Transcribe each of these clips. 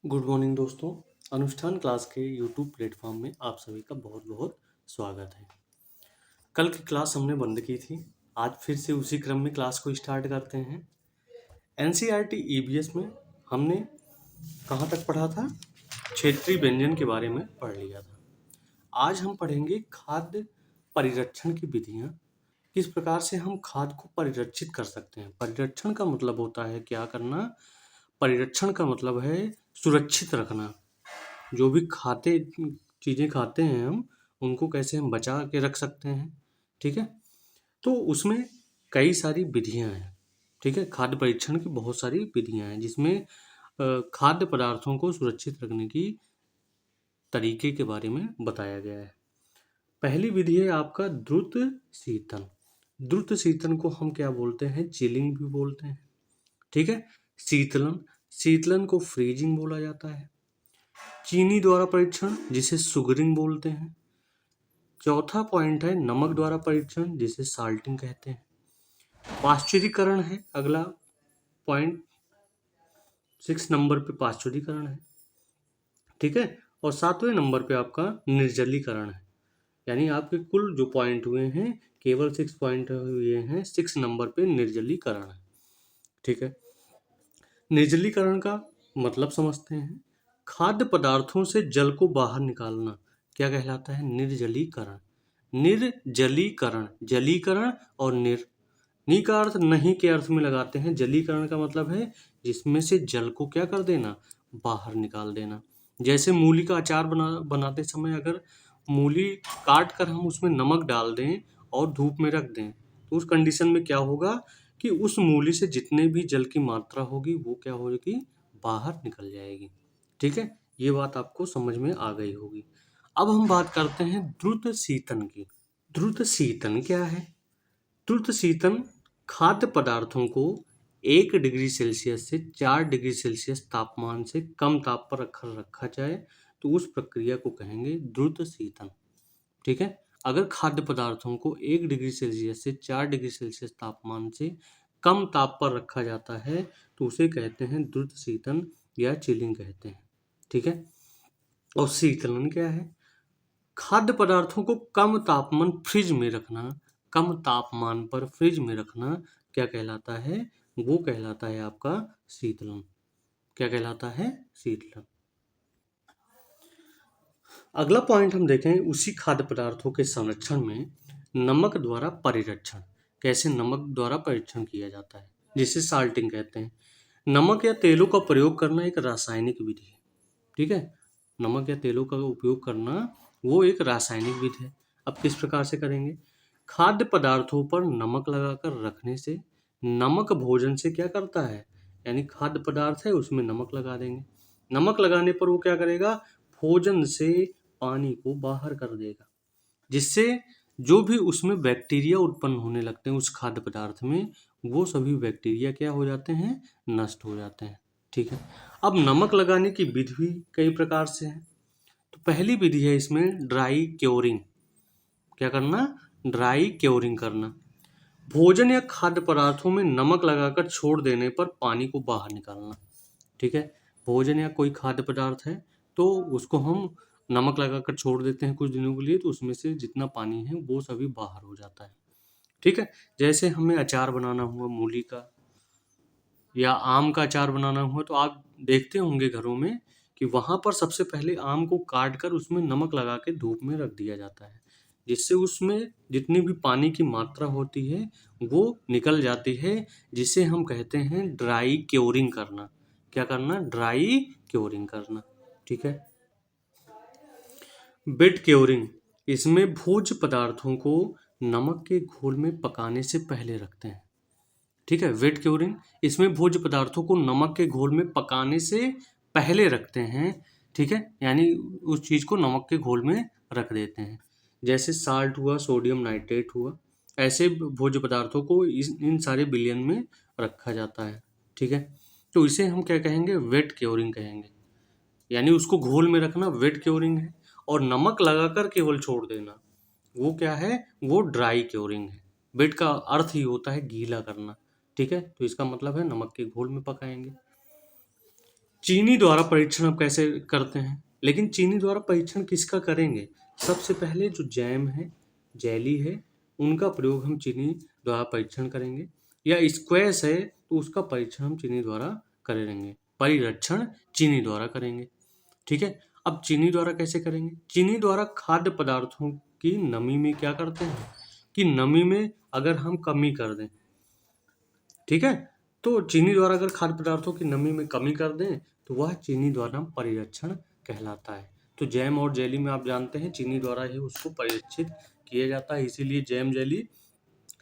Good morning दोस्तों। अनुष्ठान class के यूट्यूब प्लेटफॉर्म में आप सभी का बहुत बहुत स्वागत है। कल की क्लास हमने बंद की थी, आज फिर से उसी क्रम में क्लास को स्टार्ट करते हैं। एनसीईआरटी ईवीएस में हमने कहाँ तक पढ़ा था? क्षेत्रीय व्यंजन के बारे में पढ़ लिया था। आज हम पढ़ेंगे खाद्य परिरक्षण की विधियाँ। किस प्रकार से हम खाद्य को परिरक्षित कर सकते हैं। परिरक्षण का मतलब होता है क्या करना? परिरक्षण का मतलब है सुरक्षित रखना। जो भी चीज़ें खाते हैं हम, उनको कैसे हम बचा के रख सकते हैं। ठीक है, तो उसमें कई सारी विधियां हैं। ठीक है, खाद्य परीक्षण की बहुत सारी विधियां हैं जिसमें खाद्य पदार्थों को सुरक्षित रखने की तरीके के बारे में बताया गया है। पहली विधि है आपका द्रुत शीतन। द्रुत शीतन को हम क्या बोलते हैं? चिलिंग भी बोलते हैं। ठीक है, शीतलन शीतलन को फ्रीजिंग बोला जाता है। चीनी द्वारा परीक्षण जिसे सुगरिंग बोलते हैं। चौथा पॉइंट है नमक द्वारा परीक्षण जिसे साल्टिंग कहते हैं। पाश्चुरीकरण है अगला पॉइंट, 6 नंबर पे पाश्चुरीकरण है। ठीक है, और 7वें नंबर पे आपका निर्जलीकरण है। यानी आपके कुल जो पॉइंट हुए हैं, केवल 6 पॉइंट हुए हैं, 6 नंबर पे निर्जलीकरण है। ठीक है, निर्जलीकरण का मतलब समझते हैं। खाद्य पदार्थों से जल को बाहर निकालना क्या कहलाता है? निर्जलीकरण। निर्जलीकरण, जलीकरण और नी का अर्थ नहीं के अर्थ में लगाते हैं। जलीकरण का मतलब है जिसमें से जल को क्या कर देना? बाहर निकाल देना। जैसे मूली का अचार बनाते समय अगर मूली काट कर हम उसमें नमक डाल दें और धूप में रख दें, तो उस कंडीशन में क्या होगा कि उस मूली से जितने भी जल की मात्रा होगी वो क्या होगी? बाहर निकल जाएगी। ठीक है, ये बात आपको समझ में आ गई होगी। अब हम बात करते हैं द्रुत शीतन की। द्रुत शीतन क्या है? द्रुत शीतन खाद्य पदार्थों को 1 डिग्री सेल्सियस से 4 डिग्री सेल्सियस तापमान से कम ताप पर रखा जाए तो उस प्रक्रिया को कहेंगे द्रुत शीतन। ठीक है, अगर खाद्य पदार्थों को 1 डिग्री सेल्सियस से 4 डिग्री सेल्सियस तापमान से कम ताप पर रखा जाता है तो उसे कहते हैं द्रुत शीतन या चिलिंग कहते हैं। ठीक है, और शीतलन क्या है? खाद्य पदार्थों को कम तापमान फ्रिज में रखना, कम तापमान पर फ्रिज में रखना क्या कहलाता है? वो कहलाता है आपका शीतलन। क्या कहलाता है? शीतलन। अगला पॉइंट हम देखें उसी खाद्य पदार्थों के संरक्षण में नमक द्वारा परिरक्षण। कैसे नमक द्वारा परीक्षण किया जाता है, जिसे साल्टिंग कहते हैं। नमक या तेलों का प्रयोग करना एक रासायनिक विधि है। ठीक है, नमक या तेलों का उपयोग करना वो एक रासायनिक विधि है। अब किस प्रकार से करेंगे? खाद्य पदार्थों पर नमक लगाकर रखने से नमक भोजन से क्या करता है? यानी खाद्य पदार्थ है उसमें नमक लगा देंगे। नमक लगाने पर वो क्या करेगा? भोजन से पानी को बाहर कर देगा, जिससे जो भी उसमें बैक्टीरिया उत्पन्न होने लगते हैं उस खाद्य पदार्थ में, वो सभी बैक्टीरिया क्या हो जाते हैं? नष्ट हो जाते हैं। ठीक है, अब नमक लगाने की विधि भी कई प्रकार से है। तो पहली विधि है इसमें ड्राई क्योरिंग। क्या करना? ड्राई क्योरिंग करना। भोजन या खाद्य पदार्थों में नमक लगाकर छोड़ देने पर पानी को बाहर निकालना। ठीक है, भोजन या कोई खाद्य पदार्थ है तो उसको हम नमक लगाकर छोड़ देते हैं कुछ दिनों के लिए, तो उसमें से जितना पानी है वो सभी बाहर हो जाता है। ठीक है, जैसे हमें अचार बनाना हुआ मूली का या आम का अचार बनाना हुआ, तो आप देखते होंगे घरों में कि वहां पर सबसे पहले आम को काट कर उसमें नमक लगा के धूप में रख दिया जाता है, जिससे उसमें जितनी भी पानी की मात्रा होती है वो निकल जाती है, जिसे हम कहते हैं ड्राई क्योरिंग करना। क्या करना? ड्राई क्योरिंग करना। ठीक है, वेट क्योरिंग, इसमें भोज्य पदार्थों को नमक के घोल में पकाने से पहले रखते हैं। ठीक है, वेट क्योरिंग, इसमें भोज्य पदार्थों को नमक के घोल में पकाने से पहले रखते हैं। ठीक है, यानी उस चीज़ को नमक के घोल में रख देते हैं। जैसे साल्ट हुआ, सोडियम नाइट्रेट हुआ, ऐसे भोज्य पदार्थों को इन सारे विलयन में रखा जाता है। ठीक है, तो इसे हम क्या कहेंगे? वेट क्योरिंग कहेंगे। यानी उसको घोल में रखना वेट क्योरिंग है, और नमक लगाकर केवल छोड़ देना वो क्या है? वो ड्राई क्योरिंग है। वेट का अर्थ ही होता है गीला करना। ठीक है, तो इसका मतलब है नमक के घोल में पकाएंगे। चीनी द्वारा परीक्षण अब कैसे करते हैं, लेकिन चीनी द्वारा परीक्षण किसका करेंगे? सबसे पहले जो जैम है, जेली है, उनका प्रयोग हम चीनी द्वारा परीक्षण करेंगे, या स्क्वैश है तो उसका परीक्षण हम चीनी द्वारा करेंगे, परिरक्षण चीनी द्वारा करेंगे। ठीक है, अब चीनी द्वारा कैसे करेंगे? चीनी द्वारा खाद्य पदार्थों की नमी में क्या करते हैं कि नमी में अगर हम कमी कर दें, ठीक है, तो चीनी द्वारा अगर खाद्य पदार्थों की नमी में कमी कर दें तो वह चीनी द्वारा परिरक्षण कहलाता है। तो जैम और जेली में आप जानते हैं चीनी द्वारा ही उसको परिरक्षित किया जाता है, इसीलिए जैम जेली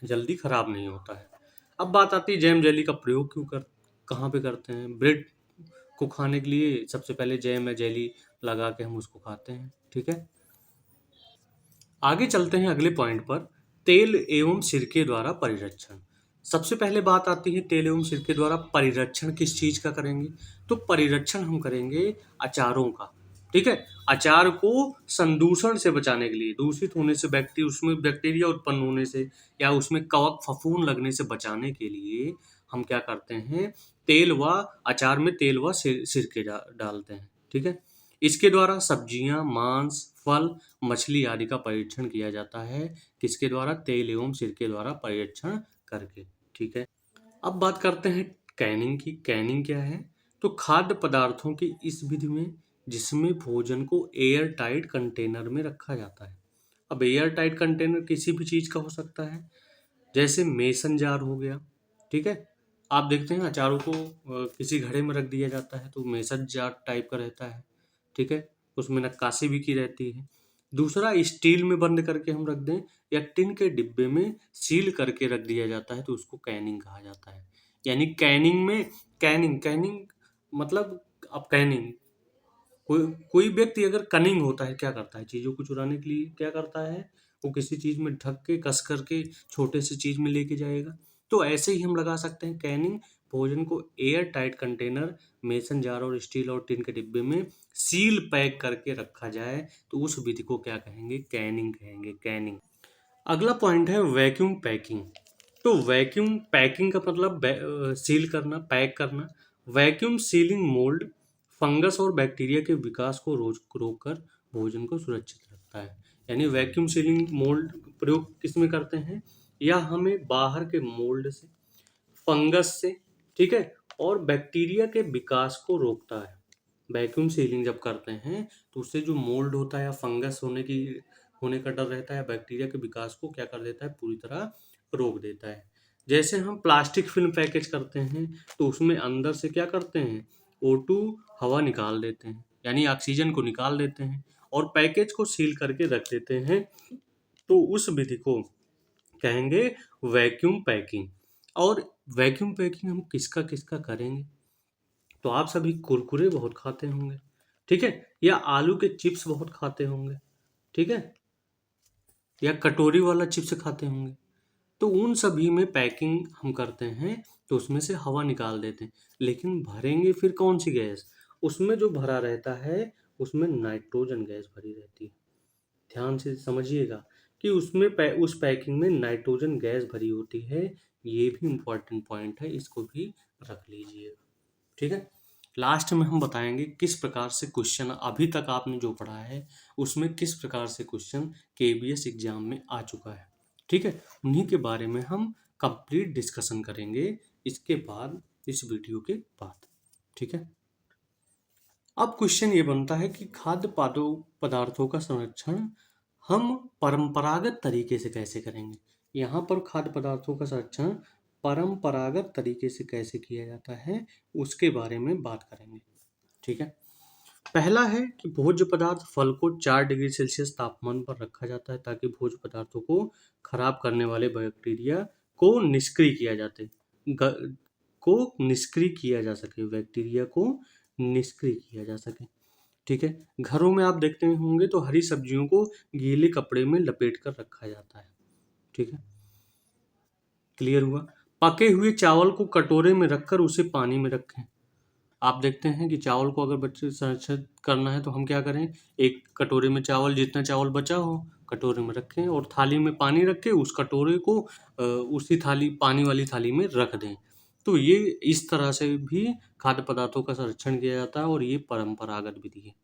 जल्दी खराब नहीं होता है। अब बात आती है जैम जेली का प्रयोग कहाँ पे करते हैं? ब्रेड को खाने के लिए सबसे पहले जैम या जेली लगा के हम उसको खाते हैं। ठीक है, आगे चलते हैं अगले पॉइंट पर, तेल एवं सिरके द्वारा परिरक्षण। सबसे पहले बात आती है तेल एवं सिरके द्वारा परिरक्षण किस चीज का करेंगे? तो परिरक्षण हम करेंगे अचारों का। ठीक है, अचार को संदूषण से बचाने के लिए, दूषित होने से, उसमें बैक्टीरिया उत्पन्न होने से या उसमें कवक फफूंद लगने से बचाने के लिए हम क्या करते हैं, तेल व अचार में तेल व सिरके डालते हैं। ठीक है, इसके द्वारा सब्जियां, मांस, फल, मछली आदि का परीक्षण किया जाता है। किसके द्वारा? तेल एवं सिरके द्वारा परीक्षण करके। ठीक है, अब बात करते हैं कैनिंग की। कैनिंग क्या है? तो खाद्य पदार्थों की इस विधि में जिसमें भोजन को एयर टाइट कंटेनर में रखा जाता है। अब एयर टाइट कंटेनर किसी भी चीज का हो सकता है, जैसे मेसन जार हो गया। ठीक है, आप देखते हैं अचारों को किसी घड़े में रख दिया जाता है तो मेसन जार टाइप का रहता है। ठीक है, उसमें नक्काशी भी की रहती है। दूसरा, स्टील में बंद करके हम रख दें या टिन के डिब्बे में सील करके रख दिया जाता है तो उसको कैनिंग कहा जाता है। यानी कैनिंग में, कैनिंग कैनिंग मतलब, अब कैनिंग, कोई कोई व्यक्ति अगर कनिंग होता है, क्या करता है, चीजों को चुराने के लिए क्या करता है, वो किसी चीज में ढक के कस करके छोटे से चीज में लेके जाएगा। तो ऐसे ही हम लगा सकते हैं कैनिंग, भोजन को air tight container, mason jar और स्टील और टिन के डिब्बे में सील पैक करके रखा जाए तो उस विधि को क्या कहेंगे? कैनिंग कहेंगे, कैनिंग। अगला पॉइंट है वैक्यूम पैकिंग। तो वैक्यूम पैकिंग का मतलब सील करना, पैक करना। वैक्यूम सीलिंग मोल्ड फंगस और बैक्टीरिया के विकास को रोककर भोजन को सुरक्षित रखता है। यानी वैक्यूम सीलिंग मोल्ड प्रयोग किस में करते हैं? या हमें बाहर के मोल्ड से, फंगस से, ठीक है, और बैक्टीरिया के विकास को रोकता है। वैक्यूम सीलिंग जब करते हैं तो उससे जो मोल्ड होता है या फंगस होने का डर रहता है, बैक्टीरिया के विकास को क्या कर देता है? पूरी तरह रोक देता है। जैसे हम प्लास्टिक फिल्म पैकेज करते हैं तो उसमें अंदर से क्या करते हैं? O2 हवा निकाल देते हैं, यानी ऑक्सीजन को निकाल देते हैं और पैकेज को सील करके रख देते हैं। तो उस विधि को कहेंगे वैक्यूम पैकिंग। और वैक्यूम पैकिंग हम किसका किसका करेंगे? तो आप सभी कुरकुरे बहुत खाते होंगे, ठीक है, या आलू के चिप्स बहुत खाते होंगे, ठीक है, या कटोरी वाला चिप्स खाते होंगे। तो उन सभी में पैकिंग हम करते हैं तो उसमें से हवा निकाल देते हैं, लेकिन भरेंगे फिर कौन सी गैस? उसमें जो भरा रहता है उसमें नाइट्रोजन गैस भरी रहती है। ध्यान से समझिएगा कि उस पैकिंग में नाइट्रोजन गैस भरी होती है। ये भी इम्पोर्टेंट पॉइंट है, इसको भी रख लीजिएगा। ठीक है, लास्ट में हम बताएंगे किस प्रकार से क्वेश्चन, अभी तक आपने जो पढ़ा है उसमें किस प्रकार से क्वेश्चन केबीएस एग्जाम में आ चुका है। ठीक है, उन्हीं के बारे में हम कंप्लीट डिस्कशन करेंगे इसके बाद, इस वीडियो के बाद। ठीक है, अब क्वेश्चन ये बनता है कि खाद्य पदार्थों का संरक्षण हम परंपरागत तरीके से कैसे करेंगे। यहाँ पर खाद्य पदार्थों का संरक्षण परंपरागत तरीके से कैसे किया जाता है उसके बारे में बात करेंगे। ठीक है, पहला है कि भोज्य पदार्थ फल को 4 डिग्री सेल्सियस तापमान पर रखा जाता है ताकि भोज्य पदार्थों को खराब करने वाले बैक्टीरिया को निष्क्रिय किया जाते को निष्क्रिय किया जा सके, बैक्टीरिया को निष्क्रिय किया जा सके। ठीक है, घरों में आप देखते होंगे तो हरी सब्जियों को गीले कपड़े में लपेट कर रखा जाता है। ठीक है, क्लियर हुआ? पके हुए चावल को कटोरे में रखकर उसे पानी में रखें। आप देखते हैं कि चावल को अगर बच्चे संरक्षित करना है तो हम क्या करें, एक कटोरे में चावल, जितना चावल बचा हो कटोरे में रखें और थाली में पानी रख के उस कटोरे को उसी थाली, पानी वाली थाली में रख दें। तो ये इस तरह से भी खाद्य पदार्थों का संरक्षण किया जाता है और ये परंपरागत विधि है।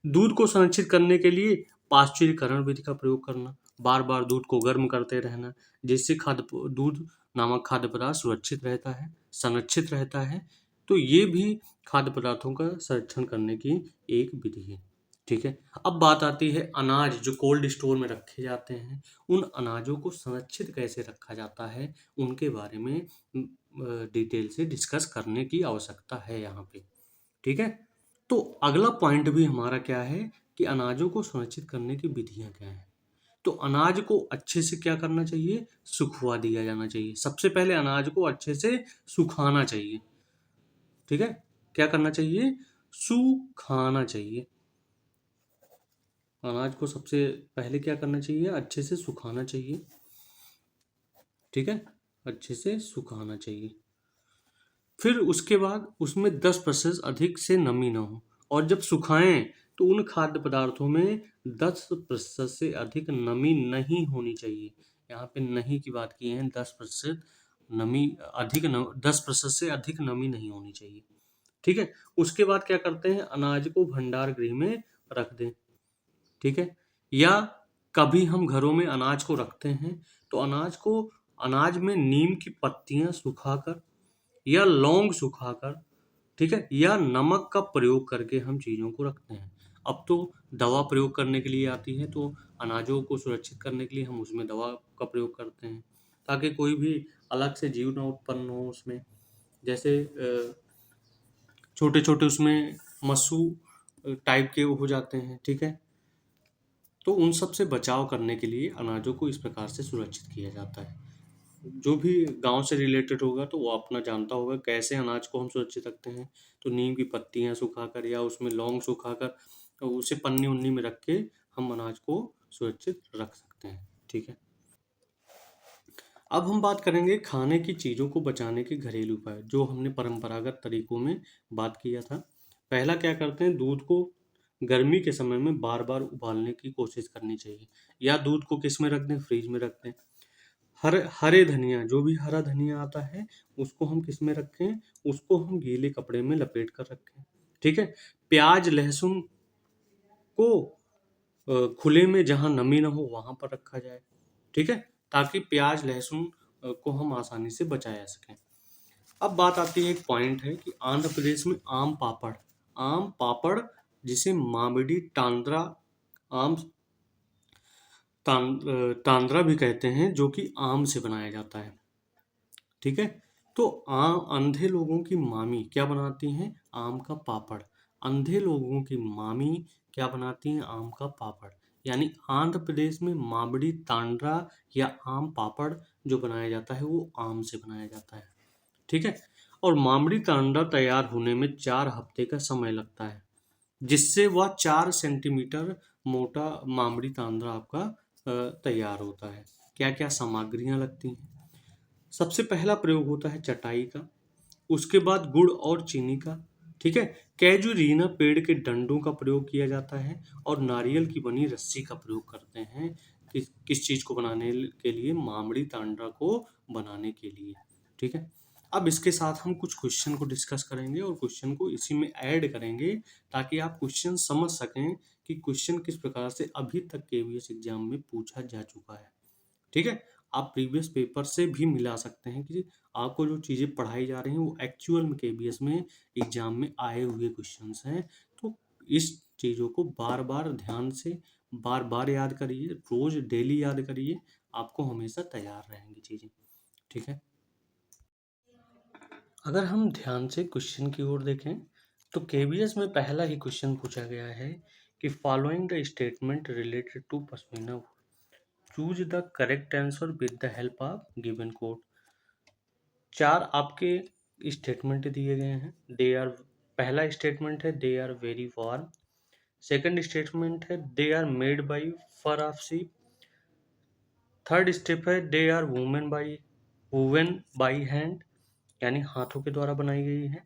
दूध को संरक्षित करने के लिए पाश्चुरीकरण विधि का प्रयोग करना, बार बार दूध को गर्म करते रहना, जिससे दूध नामक खाद्य पदार्थ सुरक्षित रहता है, संरक्षित रहता है। तो ये भी खाद्य पदार्थों का संरक्षण करने की एक विधि है। ठीक है। अब बात आती है अनाज जो कोल्ड स्टोर में रखे जाते हैं, उन अनाजों को संरक्षित कैसे रखा जाता है, उनके बारे में डिटेल से डिस्कस करने की आवश्यकता है यहाँ पे। ठीक है। तो अगला पॉइंट भी हमारा क्या है कि अनाजों को संरक्षित करने की विधियां क्या हैं। तो अनाज को अच्छे से क्या करना चाहिए, सुखवा दिया जाना चाहिए। सबसे पहले अनाज को अच्छे से सुखाना चाहिए। ठीक है। क्या करना चाहिए, सुखाना चाहिए। अनाज को सबसे पहले क्या करना चाहिए, अच्छे से सुखाना चाहिए। ठीक है, अच्छे से सुखाना चाहिए। फिर उसके बाद उसमें 10% अधिक से नमी ना हो, और जब सुखाएं तो उन खाद्य पदार्थों में 10% से अधिक नमी नहीं होनी चाहिए। यहाँ पे नहीं की बात की है, 10% नमी अधिक 10% से अधिक नमी नहीं होनी चाहिए। ठीक है। उसके बाद क्या करते हैं, अनाज को भंडार गृह में रख दें। ठीक है। या कभी हम घरों में अनाज को रखते हैं तो अनाज में नीम की पत्तियां सुखाकर या लौंग सुखाकर, ठीक है, या नमक का प्रयोग करके हम चीज़ों को रखते हैं। अब तो दवा प्रयोग करने के लिए आती है, तो अनाजों को सुरक्षित करने के लिए हम उसमें दवा का प्रयोग करते हैं ताकि कोई भी अलग से जीव ना उत्पन्न हो उसमें। जैसे छोटे छोटे उसमें मस्सू टाइप के हो जाते हैं। ठीक है। तो उन सब से बचाव करने के लिए अनाजों को इस प्रकार से सुरक्षित किया जाता है। जो भी गांव से रिलेटेड होगा तो वो अपना जानता होगा कैसे अनाज को हम सुरक्षित रखते हैं। तो नीम की पत्तियां सुखाकर या उसमें लौंग सुखाकर तो उसे पन्नी उन्नी में रख के हम अनाज को सुरक्षित रख सकते हैं। ठीक है। अब हम बात करेंगे खाने की चीज़ों को बचाने के घरेलू उपाय, जो हमने परंपरागत तरीकों में बात किया था। पहला क्या करते हैं, दूध को गर्मी के समय में बार बार उबालने की कोशिश करनी चाहिए, या दूध को किस में रख दें, फ्रिज में रख दें। हरे धनिया, जो भी हरा धनिया आता है उसको हम किस में रखें, उसको हम गीले कपड़े में लपेट कर रखें। ठीक है। प्याज लहसुन को खुले में जहां नमी ना हो वहां पर रखा जाए। ठीक है। ताकि प्याज लहसुन को हम आसानी से बचाया सकें। अब बात आती है, एक पॉइंट है कि आंध्र प्रदेश में आम पापड़ जिसे मामिडी आम तांद्रा भी कहते हैं, जो कि आम से बनाया जाता है। ठीक है। तो अंधे लोगों की मामी क्या बनाती हैं, आम का पापड़। अंधे लोगों की मामी क्या बनाती हैं, आम का पापड़। यानी आंध्र प्रदेश में मामड़ी तांड्रा या आम पापड़ जो बनाया जाता है वो आम से बनाया जाता है। ठीक है। और मामड़ी तांड्रा तैयार होने में 4 हफ्ते का समय लगता है, जिससे वह 4 सेंटीमीटर मोटा मामड़ी तांड्रा आपका तैयार होता है। क्या क्या सामग्रियां लगती हैं, सबसे पहला प्रयोग होता है चटाई का, उसके बाद गुड़ और चीनी का। ठीक है। कैजुरीना पेड़ के डंडों का प्रयोग किया जाता है, और नारियल की बनी रस्सी का प्रयोग करते हैं किस चीज को बनाने के लिए, मामड़ी तांड्रा को बनाने के लिए। ठीक है। अब इसके साथ हम कुछ क्वेश्चन को डिस्कस करेंगे और क्वेश्चन को इसी में ऐड करेंगे ताकि आप क्वेश्चन समझ सकें कि क्वेश्चन किस प्रकार से अभी तक केवीएस एग्जाम में पूछा जा चुका है। ठीक है। आप प्रीवियस पेपर से भी मिला सकते हैं कि आपको जो चीज़ें पढ़ाई जा रही हैं वो एक्चुअल में केबीएस में एग्जाम में आए हुए क्वेश्चंस हैं। तो इस चीज़ों को बार बार ध्यान से बार बार याद करिए, रोज डेली याद करिए, आपको हमेशा तैयार रहेंगी चीज़ें। ठीक है। अगर हम ध्यान से क्वेश्चन की ओर देखें तो केबीएस में पहला ही क्वेश्चन पूछा गया है कि following the statement related to pashmina, choose the correct answer with the help of given code. 4 आपके स्टेटमेंट दिए गए हैं। दे आर, पहला स्टेटमेंट है they are very warm. Second statement है they are made by fur of sheep. Third step है they are women by hand, यानी हाथों के द्वारा बनाई गई है।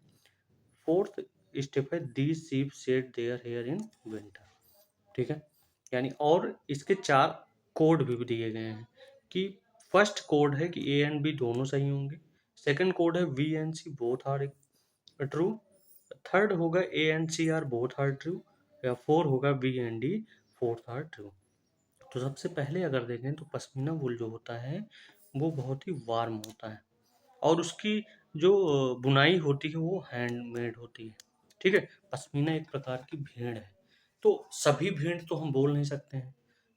फोर्थ स्टेप है these sheep shed their hair in winter. ठीक है। यानी और इसके 4 कोड भी दिए गए हैं कि फर्स्ट कोड है कि ए एंड बी दोनों सही होंगे। सेकंड कोड है B and C both are true, third होगा A and C are both are true, या फोर होगा B and D fourth are true. तो सबसे पहले अगर देखें तो पश्मीना वूल जो होता है वो बहुत ही वार्म होता है और उसकी जो बुनाई होती है वो हैंडमेड होती है। ठीक है, पश्मीना एक प्रकार की भेड़ है, तो सभी भेड़ तो हम बोल नहीं सकते हैं।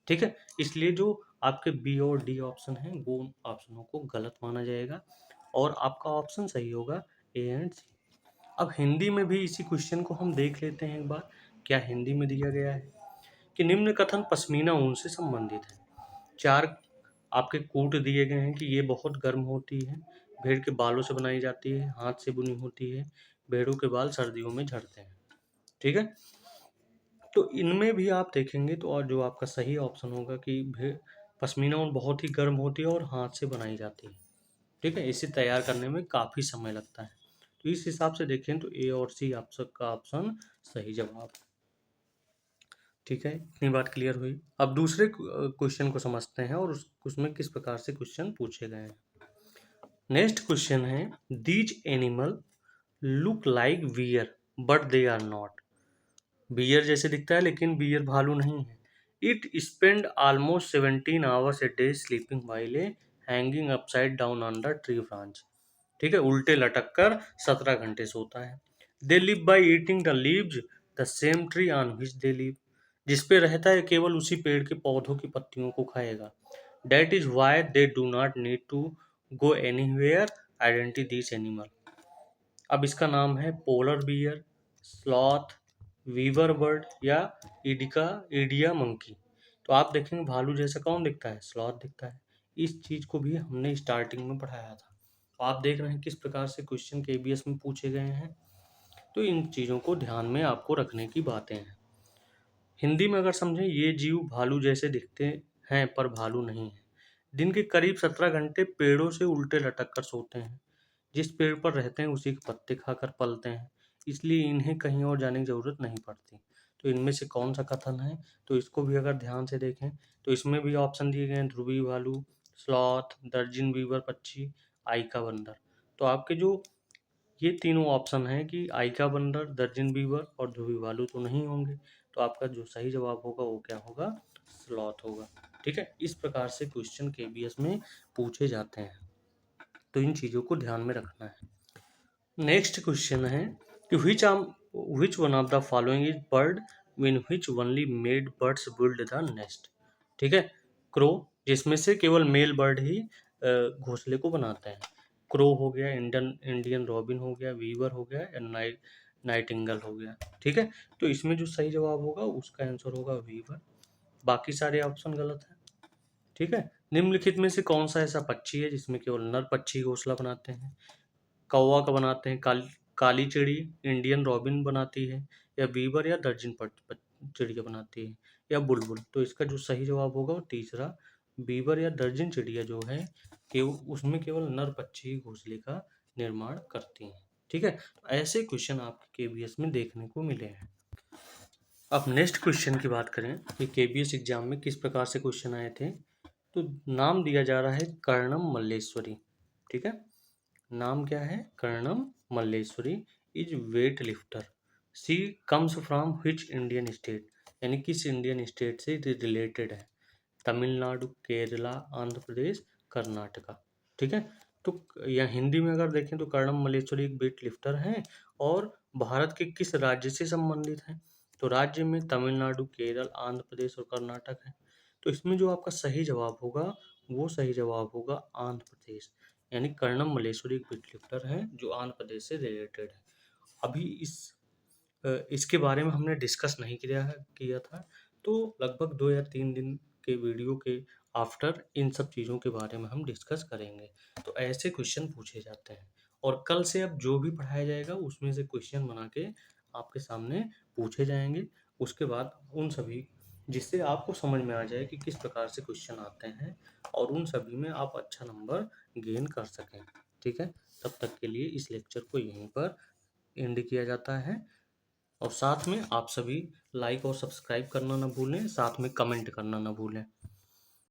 ठीक है, इसलिए जो आपके बी और डी ऑप्शन है वो ऑप्शनों को गलत माना जाएगा और आपका ऑप्शन सही होगा ए एंड सी। अब हिंदी में भी इसी क्वेश्चन को हम देख लेते हैं एक बार, क्या हिंदी में दिया गया है कि निम्न कथन पश्मीना ऊन से संबंधित है। चार आपके कूट दिए गए हैं कि ये बहुत गर्म होती है, भेड़ के बालों से बनाई जाती है, हाथ से बुनी होती है, भेड़ों के बाल सर्दियों में झड़ते हैं। ठीक है, तो इनमें भी आप देखेंगे तो और जो आपका सही ऑप्शन होगा कि पश्मीना ऊन बहुत ही गर्म होती है और हाथ से बनाई जाती है। ठीक है, इसे तैयार करने में काफ़ी समय लगता है। तो इस हिसाब से देखें तो ए और सी आप सबका ऑप्शन सही जवाब है। ठीक है, इतनी बात क्लियर हुई। अब दूसरे क्वेश्चन को समझते हैं और उसमें किस प्रकार से क्वेश्चन पूछे गए हैं। नेक्स्ट क्वेश्चन है these animal look like bear but they are not. Bear जैसे दिखता है लेकिन बियर भालू नहीं है। It spend almost 17 hours a day sleeping while a hanging upside down on the tree branch. ठीक है, उल्टे लटक कर 17 घंटे सोता है। They live by eating the leaves the same tree on which they live. जिस पे रहता है केवल उसी पेड़ के पौधों की पत्तियों को खाएगा। That is why they do not need to go anywhere identify this animal। अब इसका नाम है polar bear, sloth, weaver bird या इडिया मंकी। तो आप देखेंगे भालू जैसा कौन दिखता है, स्लॉथ दिखता है। इस चीज को भी हमने स्टार्टिंग में पढ़ाया था। तो आप देख रहे हैं किस प्रकार से क्वेश्चन केबीएस में पूछे गए हैं। तो इन चीजों को ध्यान में आपको रखने की बातें हैं। हिंदी में अगर समझें, ये जीव भालू जैसे दिखते हैं पर भालू नहीं है। दिन के करीब 17 घंटे पेड़ों से उल्टे लटक कर सोते हैं। जिस पेड़ पर रहते हैं उसी के पत्ते खाकर पलते हैं, इसलिए इन्हें कहीं और जाने की जरूरत नहीं पड़ती। तो इनमें से कौन सा कथन है, तो इसको भी अगर ध्यान से देखें तो इसमें भी ऑप्शन दिए गए हैं ध्रुवी भालू, स्लॉथ, दर्जन बीवर पक्षी, आइका बंदर। तो आपके जो ये तीनों ऑप्शन हैं कि आइका बंदर, दर्जन बीवर और ध्रुवी भालू तो नहीं होंगे। तो आपका जो सही जवाब होगा वो क्या होगा, स्लॉथ होगा। ठीक है, इस प्रकार से क्वेश्चन केबीएस में पूछे जाते हैं, तो इन चीज़ों को ध्यान में रखना है। नेक्स्ट क्वेश्चन है कि which one of the following is bird in which only made birds build the nest. ठीक है, क्रो, जिसमें से केवल मेल बर्ड ही घोंसले को बनाते हैं। क्रो हो गया, इंडियन रॉबिन हो गया, वीवर हो गया या नाइटिंगल हो गया। ठीक है, तो इसमें जो सही जवाब होगा उसका आंसर होगा वीवर। बाकी सारे ऑप्शन गलत है। ठीक है, निम्नलिखित में से कौन सा ऐसा पक्षी है जिसमें केवल नर पक्षी घोंसला बनाते हैं। कौवा का बनाते हैं, काली चिड़ी इंडियन रॉबिन बनाती है, या बीबर या दर्जन चिड़िया बनाती है, या बुलबुल। तो इसका जो सही जवाब होगा वो तीसरा, बीबर या दर्जन चिड़िया जो है उसमें केवल नर पक्षी ही घोंसले का निर्माण करती हैं। ठीक है, तो ऐसे क्वेश्चन आपके केबीएस में देखने को मिले हैं। अब नेक्स्ट क्वेश्चन की बात करें कि केबीएस एग्जाम में किस प्रकार से क्वेश्चन आए थे। तो नाम दिया जा रहा है कर्णम मल्लेश्वरी। ठीक है, नाम क्या है, Karnam Malleswari is weight lifter. She comes from which Indian state, यानी किस इंडियन स्टेट से रिलेटेड है। तमिलनाडु, केरला, आंध्र प्रदेश, कर्नाटका। ठीक है, तो या हिंदी में अगर देखें तो कर्णम मल्लेश्वरी एक वेट लिफ्टर हैं और भारत के किस राज्य से संबंधित हैं। तो राज्य में तमिलनाडु, केरल, आंध्र प्रदेश और कर्नाटक है। तो इसमें जो आपका सही जवाब होगा वो सही जवाब होगा आंध्र प्रदेश, यानी कर्णम मल्लेश्वरी एक वेट लिफ्टर है जो आंध्र प्रदेश से रिलेटेड है। अभी इसके बारे में हमने डिस्कस नहीं किया था, तो लगभग 2 या 3 दिन के वीडियो के आफ्टर इन सब चीज़ों के बारे में हम डिस्कस करेंगे। तो ऐसे क्वेश्चन पूछे जाते हैं और कल से अब जो भी पढ़ाया जाएगा उसमें से क्वेश्चन बना के आपके सामने पूछे जाएंगे। उसके बाद उन सभी, जिससे आपको समझ में आ जाए कि किस प्रकार से क्वेश्चन आते हैं और उन सभी में आप अच्छा नंबर गेन कर सकें। ठीक है, तब तक के लिए इस लेक्चर को यहीं पर एंड किया जाता है और साथ में आप सभी लाइक और सब्सक्राइब करना ना भूलें, साथ में कमेंट करना ना भूलें।